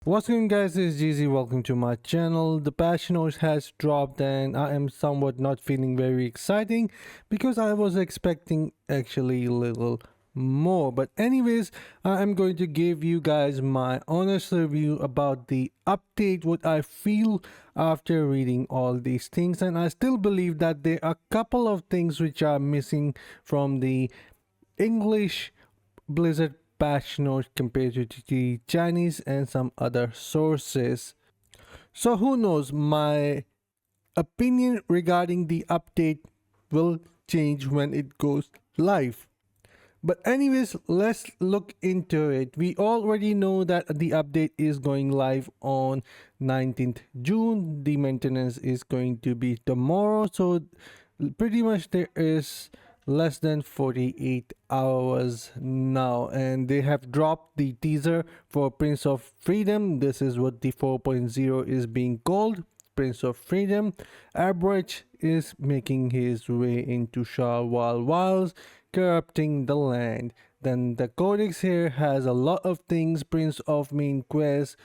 What's going on, guys? This is GZ. Welcome to my channel. The patch notes has dropped and I am somewhat not feeling very exciting because I was expecting actually a little more. But anyways, I am going to give you guys my honest review about the update, what I feel after reading all these things. And I still believe that there are a couple of things which are missing from the English Blizzard patch notes compared to the Chinese and some other sources. So who knows, my opinion regarding the update will change when it goes live. But anyways, let's look into it. We already know that the update is going live on 19th June. The maintenance is going to be tomorrow. So pretty much there is less than 48 hours now, and they have dropped the teaser for Prince of Freedom. This is what the 4.0 is being called, Prince of Freedom. Aberrich is making his way into Sharwal Wilds, corrupting the land. Then the Codex here has a lot of things: Prince of Main Quest,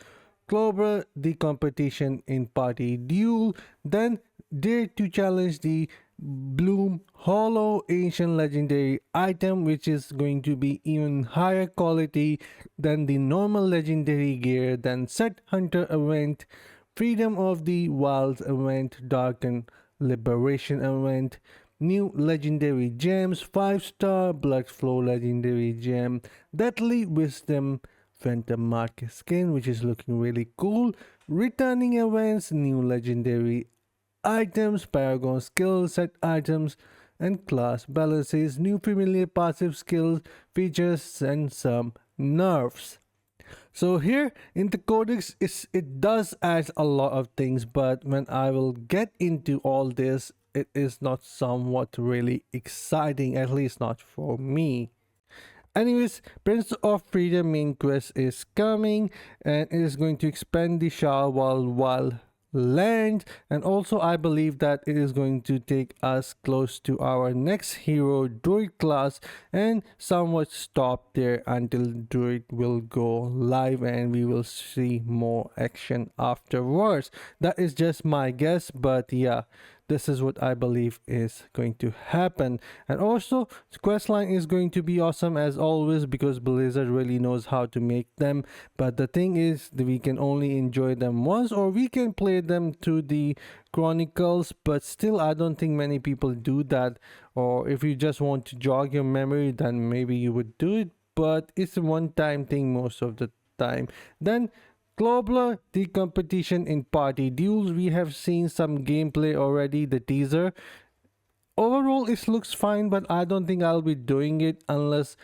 Clobber, the competition in party duel, then dare to challenge the Bloom Hollow ancient legendary item, which is going to be even higher quality than the normal legendary gear, then Set Hunter event, Freedom of the Wilds event, Darkened Liberation event, new legendary gems, 5-star Blood Flow legendary gem, Deadly Wisdom Phantom Market skin, which is looking really cool, returning events, new legendary items, Paragon skill set items, and class balances, new familiar passive skills, features, and some nerfs. So here in the Codex, it does add a lot of things, but when I will get into all this, it is not somewhat really exciting, at least not for me. Anyways, Prince of Freedom main quest is coming, and it is going to expand the Sharwal land, and also I believe that it is going to take us close to our next hero, Druid class, and somewhat stop there until Druid will go live and we will see more action afterwards. That is just my guess, but yeah, this is what I believe is going to happen. And also, the questline is going to be awesome as always because Blizzard really knows how to make them. But the thing is that we can only enjoy them once, or we can play them to the chronicles, but still I don't think many people do that. Or if you just want to jog your memory, then maybe you would do it, but it's a one-time thing most of the time. Then Clobber, the competition in party duels. We have seen some gameplay already, the teaser. Overall, it looks fine, but I don't think I'll be doing it unless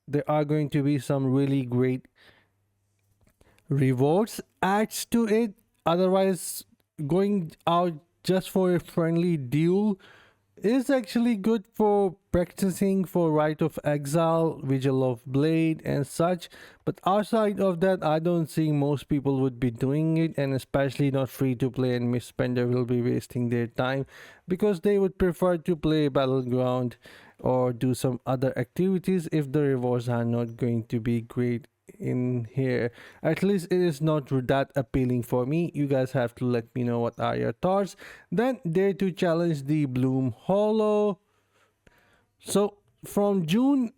there are going to be some really great rewards adds to it. Otherwise, going out just for a friendly duel is actually good for practicing for Rite of Exile, Vigil of Blade, and such. But outside of that, I don't think most people would be doing it, and especially not free to play and misspender will be wasting their time because they would prefer to play Battleground or do some other activities if the rewards are not going to be great in here. At least it is not that appealing for me. You guys have to let me know what are your thoughts. Then dare to challenge the Bloom Hollow. So from June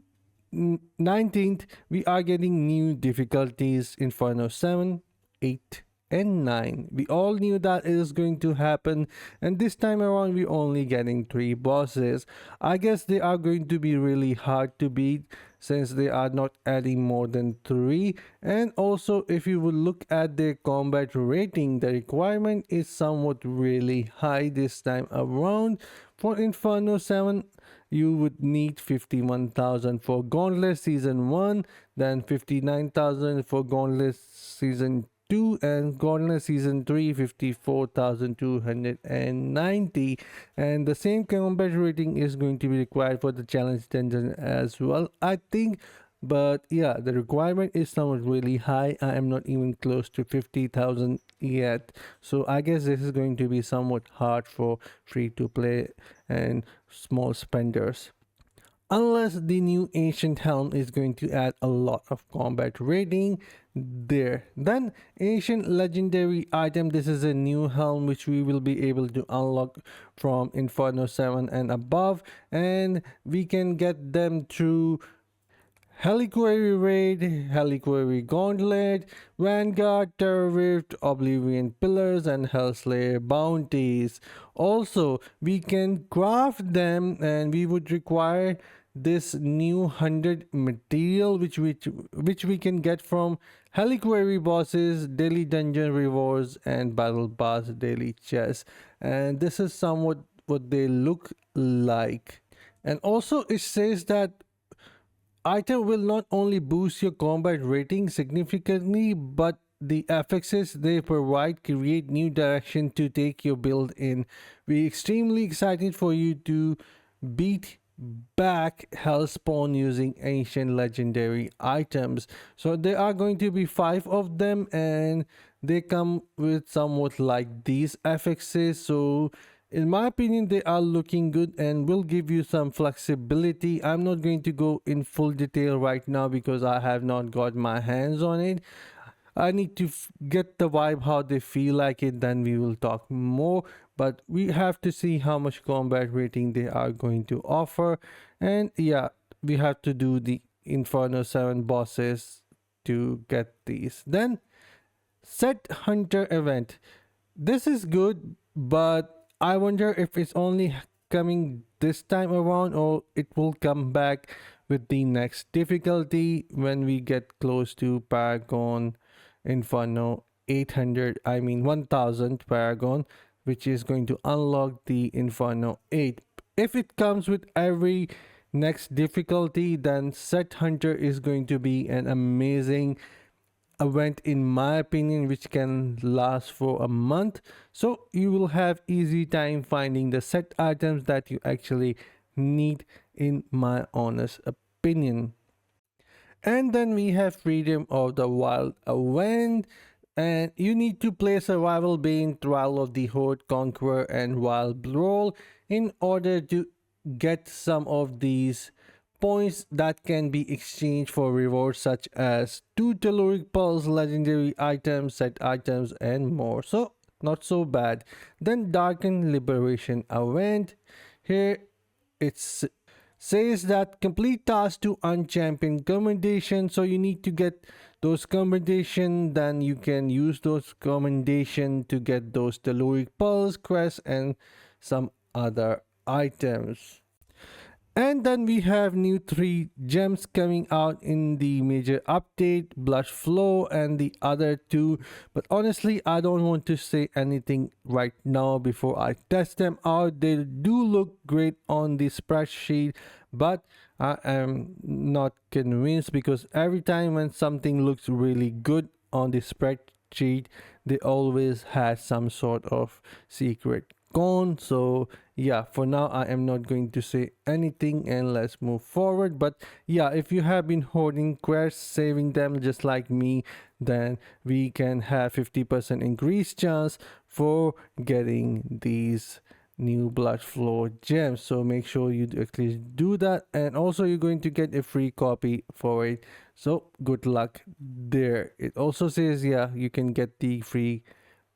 19th, we are getting new difficulties: Inferno 7, 8, and 9. We all knew that it is going to happen, and this time around we're only getting 3 bosses. I guess they are going to be really hard to beat since they are not adding more than 3. And also, if you would look at their combat rating, the requirement is somewhat really high this time around. For Inferno 7, you would need 51,000 for Gauntlet Season 1, then 59,000 for Gauntlet Season 2, and Gauntlet Season 3, 54,290. And the same combat rating is going to be required for the Challenge Dungeon as well, I think. But yeah, the requirement is somewhat really high. I am not even close to 50,000 yet. So I guess this is going to be somewhat hard for free to play and small spenders. Unless the new Ancient Helm is going to add a lot of combat rating, there. Then ancient legendary item. This is a new helm which we will be able to unlock from Inferno 7 and above, and we can get them through Heliquary Raid, Heliquary Gauntlet, Vanguard, Terror Rift, Oblivion Pillars, and Hellslayer Bounties. Also, we can craft them, and we would require this new 100 material which we can get from Heliquary bosses, daily dungeon rewards, and battle pass daily chests. And this is somewhat what they look like. And also it says that item will not only boost your combat rating significantly, but the FXs they provide create new direction to take your build in. We're extremely excited for you to beat back Hellspawn using ancient legendary items. So there are going to be 5 of them, and they come with somewhat like these FXs. So in my opinion, they are looking good and will give you some flexibility. I'm not going to go in full detail right now because I have not got my hands on it. I need to get the vibe how they feel like it, then we will talk more. But we have to see how much combat rating they are going to offer. And yeah, we have to do the Inferno 7 bosses to get these. Then Set Hunter event. This is good, but I wonder if it's only coming this time around or it will come back with the next difficulty when we get close to Paragon Inferno 800, I mean 1000 Paragon, which is going to unlock the Inferno 8. If it comes with every next difficulty, then Set Hunter is going to be an amazing event in my opinion, which can last for a month. So you will have easy time finding the set items that you actually need, in my honest opinion. And then we have Freedom of the Wild event, and you need to play Survival Bane, Trial of the Horde, Conqueror, and Wild Brawl in order to get some of these points that can be exchanged for rewards such as 2 Telluric Pulse, legendary items, set items, and more. So not so bad. Then Darkened Liberation event. Here it's says that complete task to unchampion commendation. So you need to get those commendation, then you can use those commendation to get those Telluric Pulse, Crest, and some other items. And then we have new 3 gems coming out in the major update, Blood Flow and the other 2. But honestly, I don't want to say anything right now before I test them out. They do look great on the spreadsheet, but I am not convinced because every time when something looks really good on the spreadsheet, they always had some sort of secret con. So yeah, for now I am not going to say anything and let's move forward. But yeah, if you have been hoarding quests, saving them just like me, then we can have 50% increased chance for getting these new Blood Flow gems. So make sure you at least do that, and also you're going to get a free copy for it. So good luck there. It also says yeah, you can get the free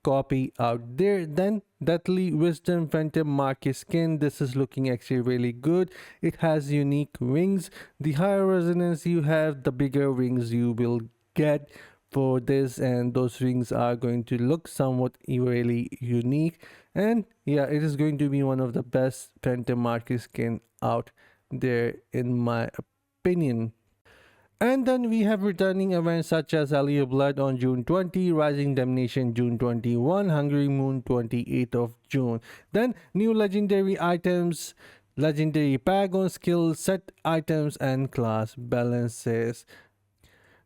copy out there. Then Deathly Wisdom Phantom Marquis skin. This is looking actually really good. It has unique wings. The higher resonance you have, the bigger wings you will get for this, and those wings are going to look somewhat really unique. And yeah, it is going to be one of the best Phantom Marquis skin out there in my opinion. And then we have returning events such as Alley of Blood on June 20, Rising Damnation June 21, Hungry Moon 28th of June. Then new legendary items, legendary Paragon skills, set items, and class balances.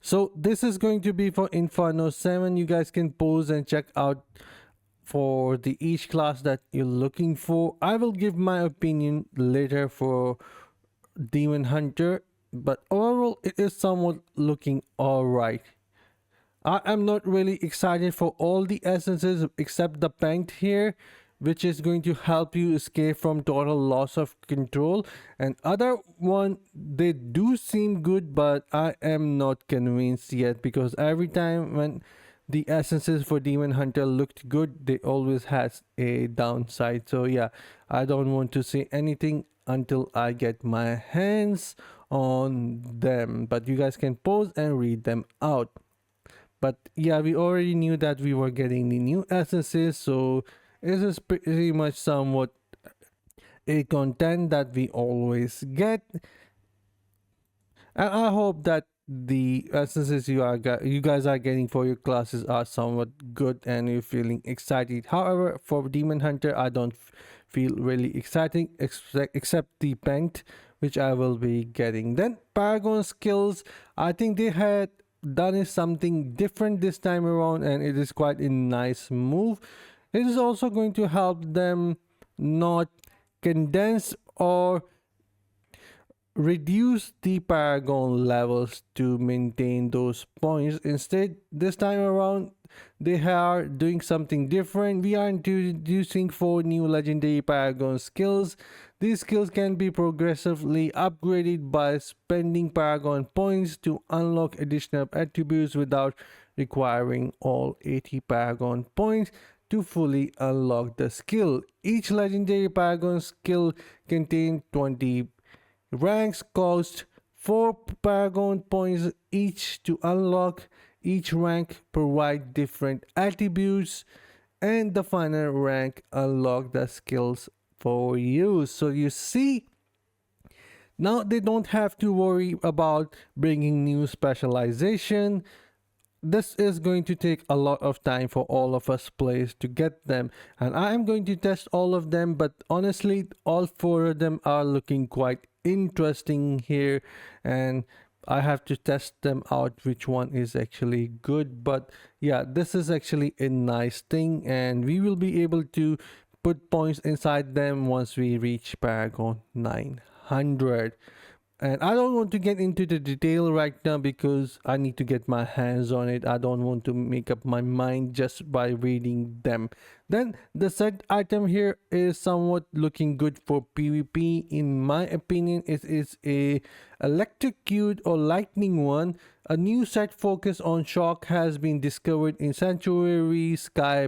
So this is going to be for Inferno 7. You guys can pause and check out for the each class that you're looking for. I will give my opinion later for Demon Hunter, but overall it is somewhat looking alright. I am not really excited for all the essences except the paint here, which is going to help you escape from total loss of control. And other one, they do seem good, but I am not convinced yet, because every time when the essences for Demon Hunter looked good, they always has a downside. So yeah, I don't want to say anything until I get my hands on them, but you guys can pause and read them out. But yeah, we already knew that we were getting the new essences, so this is pretty much somewhat a content that we always get. And I hope that the essences you guys are getting for your classes are somewhat good and you're feeling excited. However, for Demon Hunter, I don't feel really exciting, except the paint, which I will be getting. Then Paragon skills, I think they had done is something different this time around, and it is quite a nice move. It is also going to help them not condense or reduce the paragon levels to maintain those points. Instead, this time around, they are doing something different. We are introducing 4 new legendary paragon skills. These skills can be progressively upgraded by spending paragon points to unlock additional attributes without requiring all 80 paragon points to fully unlock the skill. Each legendary paragon skill contains 20 ranks, cost 4 paragon points each to unlock. Each rank provide different attributes, and the final rank unlock the skills for you. So you see, now they don't have to worry about bringing new specialization. This is going to take a lot of time for all of us players to get them, and I am going to test all of them, but honestly all 4 of them are looking quite interesting here, and I have to test them out which one is actually good. But yeah, this is actually a nice thing, and we will be able to put points inside them once we reach Paragon 900. And I don't want to get into the detail right now because I need to get my hands on it. I don't want to make up my mind just by reading them. Then the set item here is somewhat looking good for PvP. In my opinion, it is a electrocute or lightning one. A new set focus on shock has been discovered in Sanctuary Sky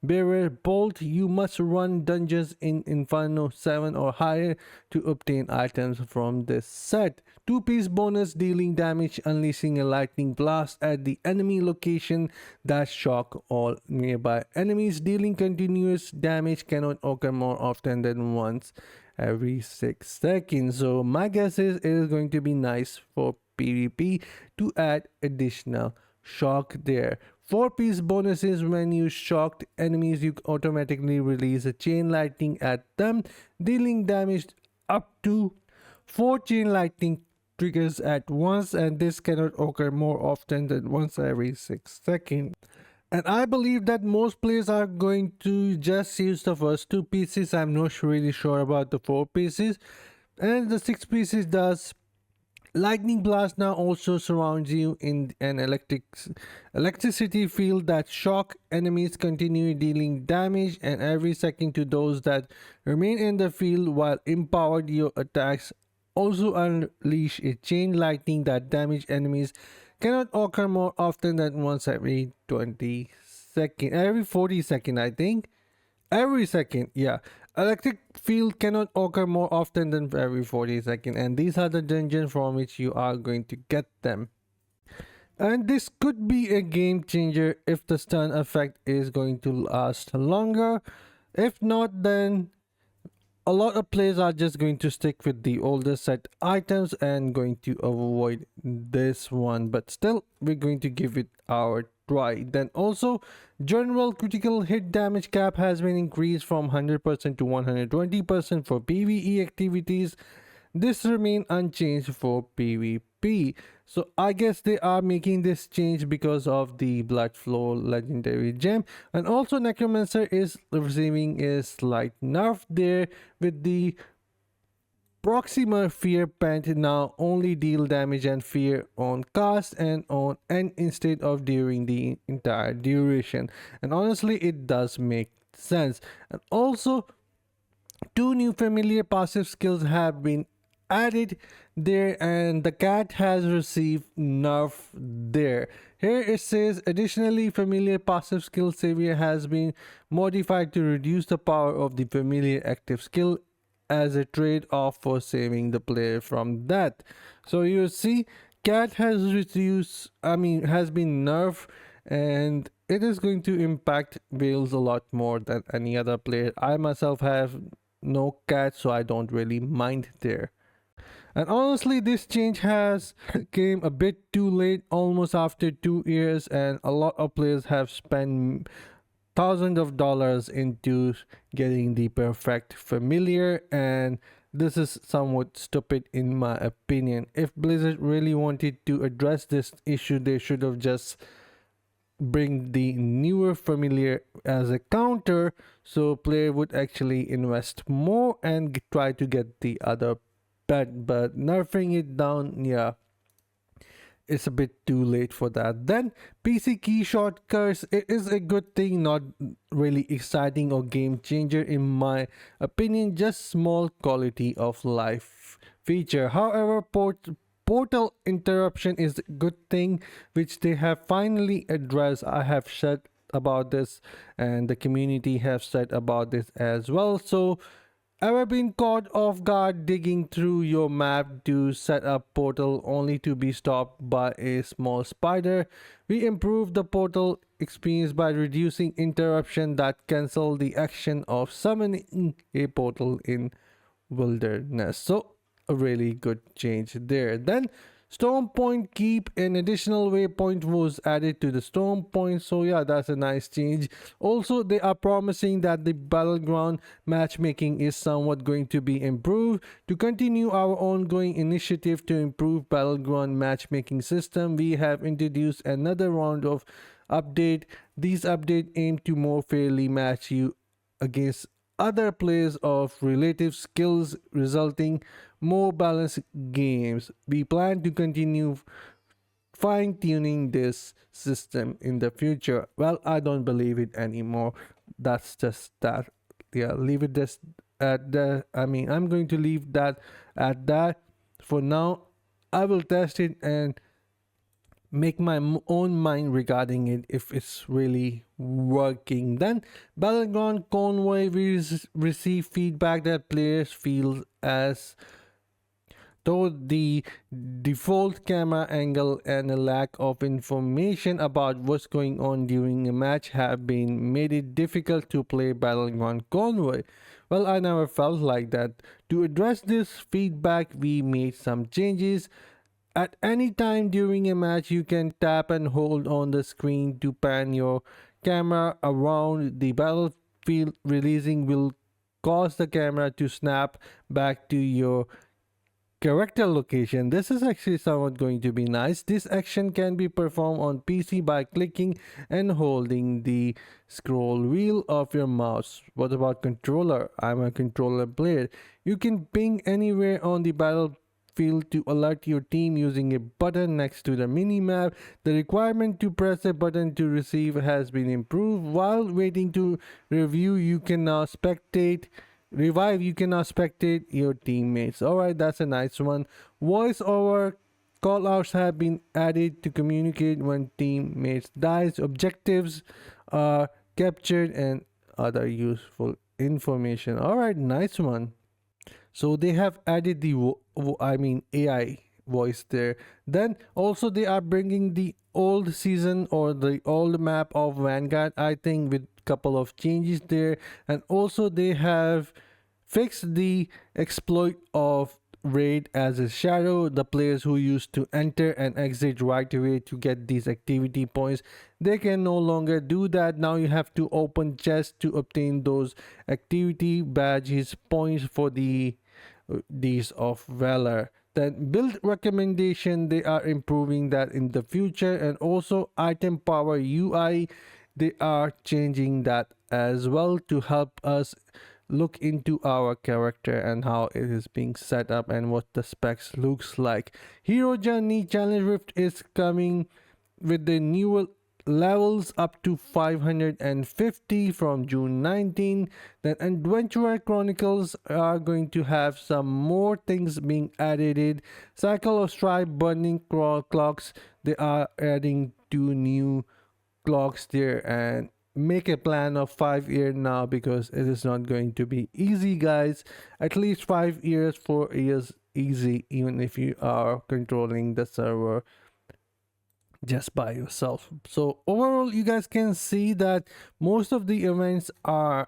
Bearer Bolt. You must run dungeons in Inferno 7 or higher to obtain items from this set. 2-piece bonus dealing damage, unleashing a lightning blast at the enemy location that shock all nearby enemies. Dealing continuous damage cannot occur more often than once every 6 seconds. So my guess is it is going to be nice for PvP to add additional shock there. 4-piece bonuses: when you shocked enemies, you automatically release a chain lightning at them, dealing damage up to 4 chain lightning triggers at once, and this cannot occur more often than once every 6 seconds. And I believe that most players are going to just use the first 2 pieces. I'm not really sure about the 4 pieces. And the 6 pieces does lightning blast now also surrounds you in an electricity field that shock enemies, continue dealing damage and every second to those that remain in the field, while empowered your attacks also unleash a chain lightning that damage enemies cannot occur more often than once every 20 seconds, every 40 seconds, I think. Every second, yeah. Electric field cannot occur more often than every 40 seconds, and these are the dungeons from which you are going to get them. And this could be a game changer if the stun effect is going to last longer. If not, then a lot of players are just going to stick with the older set items and going to avoid this one, but still we're going to give it our try. Then also, general critical hit damage cap has been increased from 100% to 120% for PvE activities. This remain unchanged for PvP. So I guess they are making this change because of the Blood Flow legendary gem. And also Necromancer is receiving a slight nerf there with the Proximer Fear Pent now only deal damage and fear on cast and on end instead of during the entire duration. And honestly, it does make sense. And also, two new familiar passive skills have been added there, and the cat has received nerf there. Here it says additionally familiar passive skill savior has been modified to reduce the power of the familiar active skill as a trade-off for saving the player from that. So you see, cat has reduced, has been nerfed, and it is going to impact Wales a lot more than any other player. I myself have no cat, so I don't really mind there. And honestly, this change has came a bit too late, almost after 2 years, and a lot of players have spent thousands of dollars into getting the perfect familiar, and this is somewhat stupid in my opinion. If Blizzard really wanted to address this issue, they should have just bring the newer familiar as a counter, so player would actually invest more and try to get the other pet. But nerfing it down, yeah, it's a bit too late for that. Then PC key shortcuts, it is a good thing, not really exciting or game changer in my opinion, just small quality of life feature. However, portal interruption is a good thing which they have finally addressed. I have said about this and the community have said about this as well. So ever been caught off guard digging through your map to set up portal only to be stopped by a small spider? We improved the portal experience by reducing interruption that cancel the action of summoning a portal in wilderness. So a really good change there. Then Storm Point Keep, an additional waypoint was added to the Storm Point, so yeah, that's a nice change. Also, they are promising that the Battleground matchmaking is somewhat going to be improved. To continue our ongoing initiative to improve Battleground matchmaking system, we have introduced another round of update. These updates aim to more fairly match you against other players of relative skills, resulting more balanced games. We plan to continue fine-tuning this system in the future. Well, I don't believe it anymore. That's just that. Yeah, leave it just at that. I'm going to leave that at that for now. I will test it and make my own mind regarding it if it's really working. Then Battleground Convoy, we receive feedback that players feel as though the default camera angle and a lack of information about what's going on during a match have been made it difficult to play Battleground Convoy. Well, I never felt like that. To address this feedback, we made some changes. At any time during a match, you can tap and hold on the screen to pan your camera around the battlefield. Releasing will cause the camera to snap back to your character location. This is actually somewhat going to be nice. This action can be performed on PC by clicking and holding the scroll wheel of your mouse. What about controller? I'm a controller player. You can ping anywhere on the battlefield to alert your team using a button next to the mini-map. The requirement to press a button to receive has been improved. While waiting to review, you can now spectate revive, you can now spectate your teammates. Alright, that's a nice one. Voice over callouts have been added to communicate when teammates dies. Objectives are captured and other useful information. Alright, nice one. So they have added the AI voice there. Then also they are bringing the old season or the old map of Vanguard, I think, with couple of changes there. And also they have fixed the exploit of raid as a shadow. The players who used to enter and exit right away to get these activity points, they can no longer do that. Now you have to open chests to obtain those activity badges points for the Deeds of Valor. Then build recommendation, they are improving that in the future. And also item power UI, they are changing that as well to help us look into our character and how it is being set up and what the specs looks like. Hero Journey Challenge Rift is coming with the new levels up to 550 from June 19. Then Adventurer Chronicles are going to have some more things being added. Cycle of Strife Burning Clocks, they are adding 2 new clocks there, and make a plan of 5 years now because it is not going to be easy, guys. At least 5 years, 4 years easy, even if you are controlling the server just by yourself. So overall, you guys can see that most of the events are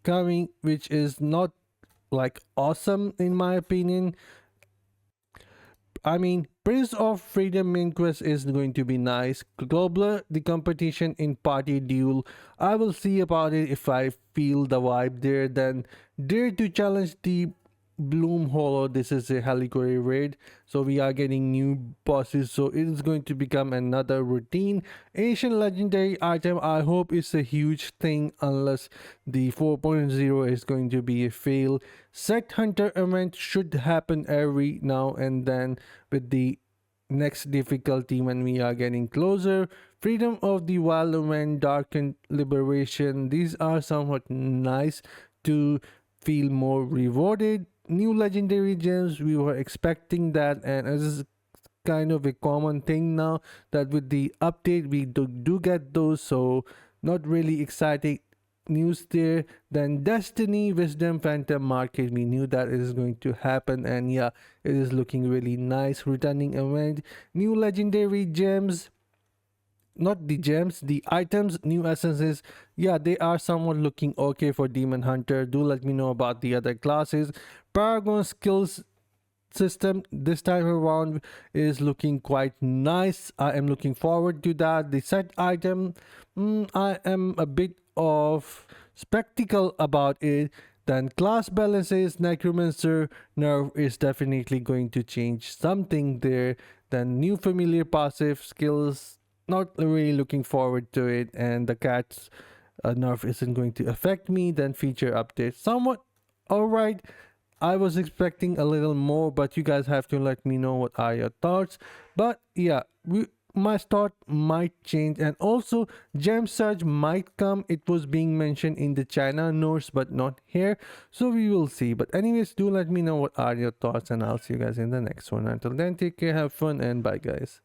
coming, which is not like awesome in my opinion. I mean, Prince of Freedom main quest is going to be nice. Clobber, the competition in party duel, I will see about it if I feel the vibe there. Then Dare to challenge the Bloom Hollow. This is a Helicory raid, so we are getting new bosses, so it is going to become another routine. Asian legendary item, I hope it's a huge thing unless the 4.0 is going to be a fail. Sect Hunter event should happen every now and then with the next difficulty when we are getting closer. Freedom of the Wild event, Darkened Liberation, these are somewhat nice to feel more rewarded. New legendary gems, we were expecting that, and this is kind of a common thing now that with the update we do get those, so not really exciting news there. Then Destiny Wisdom Phantom Market, we knew that it is going to happen, and yeah, it is looking really nice. Returning event, new legendary gems, not the gems, the items, new essences, yeah, they are somewhat looking okay for Demon Hunter. Do let me know about the other classes. Paragon skills system this time around is looking quite nice. I am looking forward to that. The set item, I am a bit of spectacle about it. Then class balances, Necromancer nerf is definitely going to change something there. Then new familiar passive skills, not really looking forward to it. And the cat's nerf isn't going to affect me. Then feature update, somewhat alright. I was expecting a little more, but you guys have to let me know what are your thoughts. But yeah, my thought might change, and also gem surge might come. It was being mentioned in the China notes but not here, so we will see. But anyways, do let me know what are your thoughts, and I'll see you guys in the next one. Until then, take care, have fun, and bye guys.